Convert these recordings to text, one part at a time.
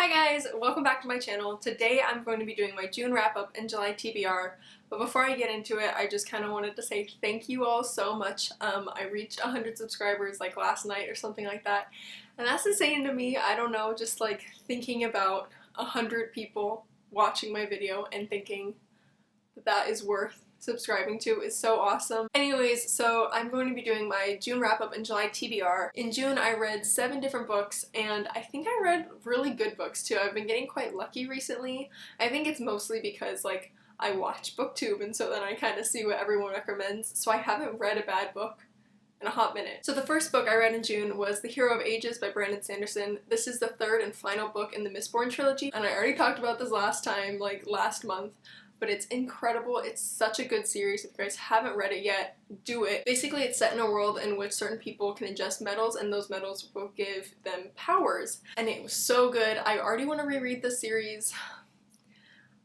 Hi guys, welcome back to my channel. Today I'm going to be doing my June wrap-up and July TBR, but before I get into it, I just kind of wanted to say thank you all so much. I reached 100 subscribers like last night or something like that, and that's insane to me. I don't know, just like thinking about 100 people watching my video and thinking that that is worth subscribing to is so awesome. Anyways, so I'm going to be doing my June wrap-up and July TBR. In June I read 7 different books, and I think I read really good books too. I've been getting quite lucky recently. I think it's mostly because like I watch BookTube, and so then I kind of see what everyone recommends, so I haven't read a bad book in a hot minute. So the first book I read in June was The Hero of Ages by Brandon Sanderson. This is the third and final book in the Mistborn trilogy, and I already talked about this last time, like last month, but it's incredible. It's such a good series. If you guys haven't read it yet, do it. Basically, it's set in a world in which certain people can ingest metals, and those metals will give them powers. And it was so good. I already want to reread the series.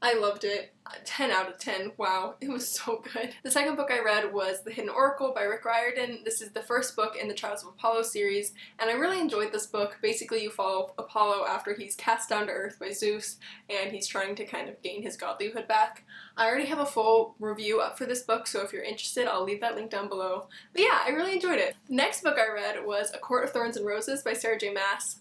I loved it. 10 out of 10. Wow, it was so good. The second book I read was The Hidden Oracle by Rick Riordan. This is the first book in the Trials of Apollo series, and I really enjoyed this book. Basically, you follow Apollo after he's cast down to Earth by Zeus, and he's trying to kind of gain his godlyhood back. I already have a full review up for this book, so if you're interested, I'll leave that link down below. But yeah, I really enjoyed it. The next book I read was A Court of Thorns and Roses by Sarah J. Maas.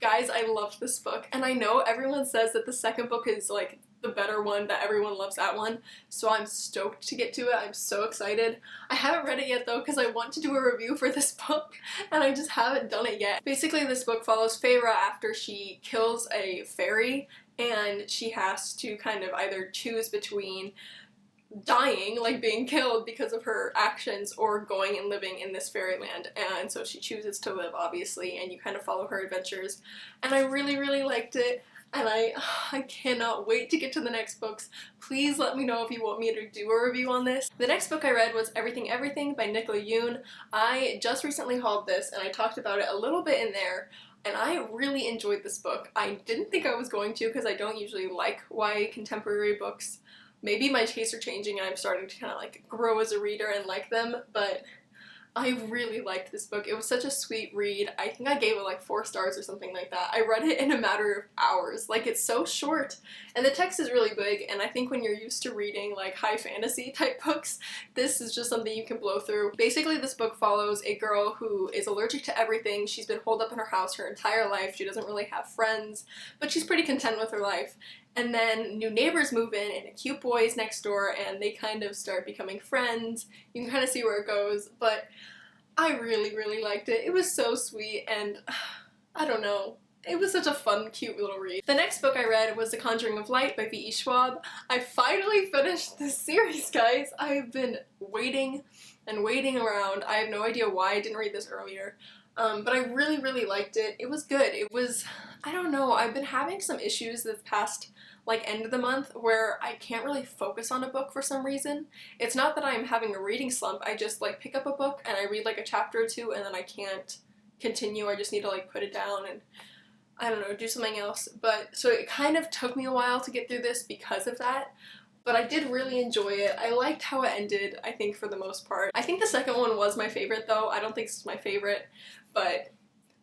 Guys, I loved this book, and I know everyone says that the second book is like the better one, that everyone loves that one, so I'm stoked to get to it. I'm so excited. I haven't read it yet though because I want to do a review for this book and I just haven't done it yet. Basically, this book follows Feyre after she kills a fairy, and she has to kind of either choose between dying, like being killed because of her actions, or going and living in this fairyland. And so she chooses to live, obviously, and you kind of follow her adventures, and I really liked it. And I cannot wait to get to the next books. Please let me know if you want me to do a review on this. The next book I read was Everything Everything by Nicola Yoon. I just recently hauled this, and I talked about it a little bit in there, and I really enjoyed this book. I didn't think I was going to because I don't usually like YA contemporary books. Maybe my tastes are changing and I'm starting to kind of like grow as a reader and like them, but I really liked this book. It was such a sweet read. I think I gave it like 4 stars or something like that. I read it in a matter of hours. Like, it's so short, and the text is really big, and I think when you're used to reading like high fantasy type books, this is just something you can blow through. Basically, this book follows a girl who is allergic to everything. She's been holed up in her house her entire life. She doesn't really have friends, but she's pretty content with her life. And then new neighbors move in, and a cute boy is next door, and they kind of start becoming friends. You can kind of see where it goes, but I really liked it. It was so sweet, and I don't know. It was such a fun, cute little read. The next book I read was The Conjuring of Life by V.E. Schwab. I finally finished this series, guys. I've been waiting and waiting around. I have no idea why I didn't read this earlier. But I really liked it. It was good. It was, I don't know, I've been having some issues this past like end of the month where I can't really focus on a book for some reason. It's not that I'm having a reading slump, I just like pick up a book and I read like a chapter or two and then I can't continue. I just need to like put it down and I don't know, do something else. But so it kind of took me a while to get through this because of that. But I did really enjoy it. I liked how it ended, I think, for the most part. I think the second one was my favorite though. I don't think this is my favorite, but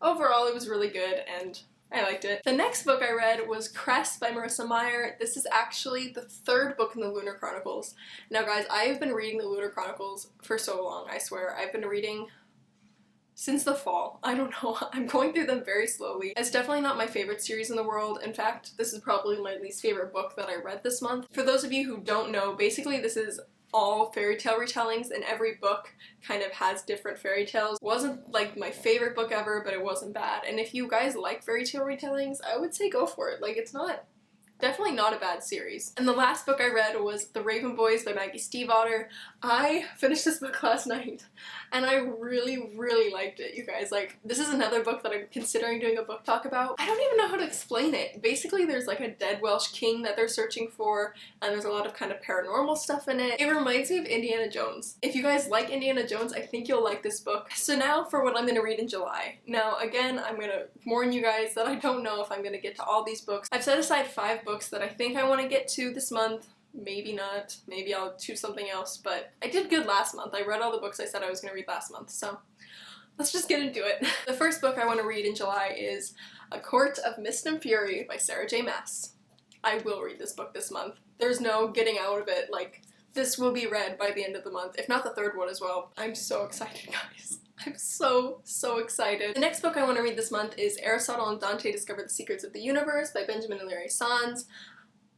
overall it was really good and I liked it. The next book I read was Cress by Marissa Meyer. This is actually the 3rd book in the Lunar Chronicles. Now guys, I have been reading the Lunar Chronicles for so long, I swear. I've been reading since the fall. I don't know. I'm going through them very slowly. It's definitely not my favorite series in the world. In fact, this is probably my least favorite book that I read this month. For those of you who don't know, basically this is all fairy tale retellings, and every book kind of has different fairy tales. It wasn't like my favorite book ever, but it wasn't bad. And if you guys like fairy tale retellings, I would say go for it. Like, it's definitely not a bad series. And the last book I read was The Raven Boys by Maggie Stiefvater. I finished this book last night, and I really liked it, you guys. Like, this is another book that I'm considering doing a book talk about. I don't even know how to explain it. Basically, there's like a dead Welsh king that they're searching for, and there's a lot of kind of paranormal stuff in it. It reminds me of Indiana Jones. If you guys like Indiana Jones, I think you'll like this book. So now for what I'm gonna read in July. Now, again, I'm gonna warn you guys that I don't know if I'm gonna get to all these books. I've set aside 5 books that I think I want to get to this month. Maybe not. Maybe I'll choose something else, but I did good last month. I read all the books I said I was going to read last month, so let's just get into it. The first book I want to read in July is A Court of Mist and Fury by Sarah J. Maas. I will read this book this month. There's no getting out of it. Like, this will be read by the end of the month, if not the third one as well. I'm so excited, guys. I'm so excited. The next book I want to read this month is Aristotle and Dante Discover the Secrets of the Universe by Benjamin and Larry Sands.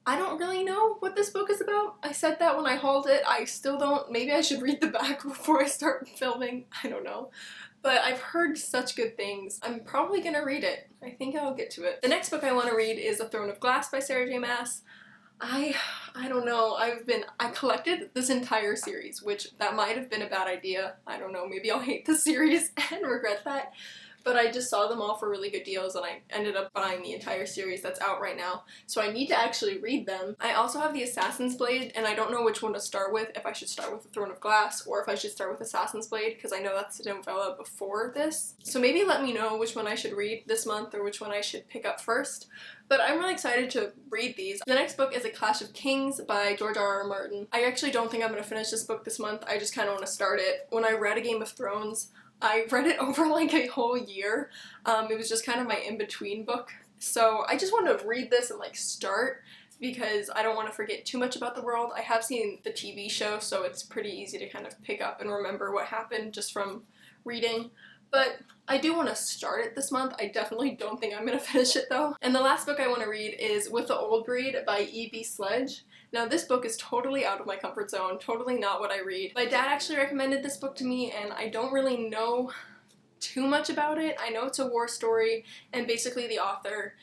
I don't really know what this book is about. I said that when I hauled it. I still don't. Maybe I should read the back before I start filming. I don't know. But I've heard such good things. I'm probably gonna read it. I think I'll get to it. The next book I want to read is A Throne of Glass by Sarah J. Maas. I don't know. I collected this entire series, which that might have been a bad idea. I don't know. Maybe I'll hate the series and regret that. But I just saw them all for really good deals and I ended up buying the entire series that's out right now. So I need to actually read them. I also have the Assassin's Blade and I don't know which one to start with, if I should start with The Throne of Glass or if I should start with Assassin's Blade because I know that's the novella before this. So maybe let me know which one I should read this month or which one I should pick up first. But I'm really excited to read these. The next book is A Clash of Kings by George R.R. Martin. I actually don't think I'm going to finish this book this month. I just kind of want to start it. When I read A Game of Thrones, I read it over like a whole year. It was just kind of my in-between book. So I just wanted to read this and like start because I don't want to forget too much about the world. I have seen the TV show, so it's pretty easy to kind of pick up and remember what happened just from reading. But I do want to start it this month. I definitely don't think I'm going to finish it though. And the last book I want to read is With the Old Breed by E.B. Sledge. Now this book is totally out of my comfort zone, totally not what I read. My dad actually recommended this book to me and I don't really know too much about it. I know it's a war story and basically the author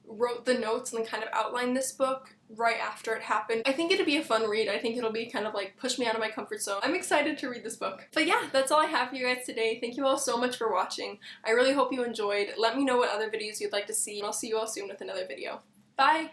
wrote the notes and then kind of outlined this book right after it happened. I think it'd be a fun read. I think it'll be kind of like push me out of my comfort zone. I'm excited to read this book. But yeah, that's all I have for you guys today. Thank you all so much for watching. I really hope you enjoyed. Let me know what other videos you'd like to see and I'll see you all soon with another video. Bye!